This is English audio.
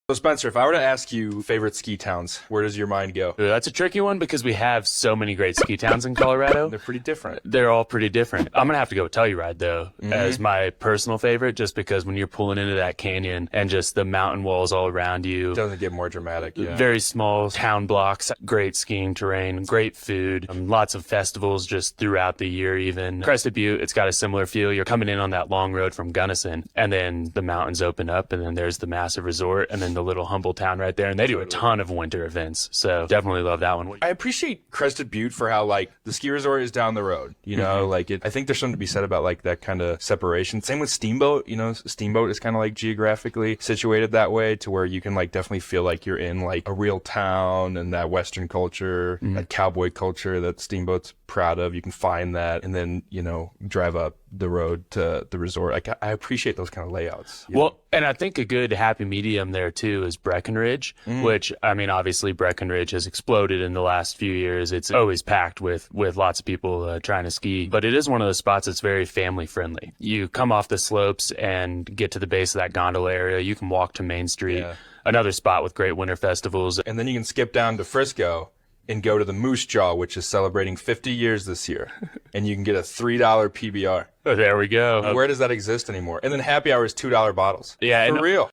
So Spencer, if I were to ask you favorite ski towns, where does your mind go? That's a tricky one because we have so many great ski towns in Colorado. They're pretty different. They're all pretty different. I'm going to have to go with Telluride, though, as my personal favorite, just because when you're pulling into that canyon and just the mountain walls all around you, It doesn't get more dramatic. Yeah. very small town blocks, great skiing terrain, great food, lots of festivals just throughout the year even. Crested Butte, it's got a similar feel. You're coming in on that long road from Gunnison, and then the mountains open up, and then there's the massive resort, and then the little humble town right there, and they do a ton of winter events, so definitely love that one. I appreciate Crested Butte for how, like, the ski resort is down the road, you know, like, I think there's something to be said about, like, that kind of separation. Same with Steamboat, you know, Steamboat is kind of, like, geographically situated that way to where you can, like, definitely feel like you're in, like, a real town and that Western culture, that cowboy culture that Steamboat's proud of. You can find that and then, you know, drive up the road to the resort. Like, I appreciate those kind of layouts. you know? Well, and I think a good happy medium there too is Breckenridge, which, I mean, obviously Breckenridge has exploded in the last few years. It's always packed with lots of people trying to ski, but it is one of those spots that's very family friendly. You come off the slopes and get to the base of that gondola area. You can walk to Main Street, Yeah. another spot with great winter festivals. And then you can skip down to Frisco and go to the Moose Jaw, which is celebrating 50 years this year. And you can get a $3 PBR. Oh, there we go. Where does that exist anymore? And then happy hour is $2 bottles. Yeah, For and real.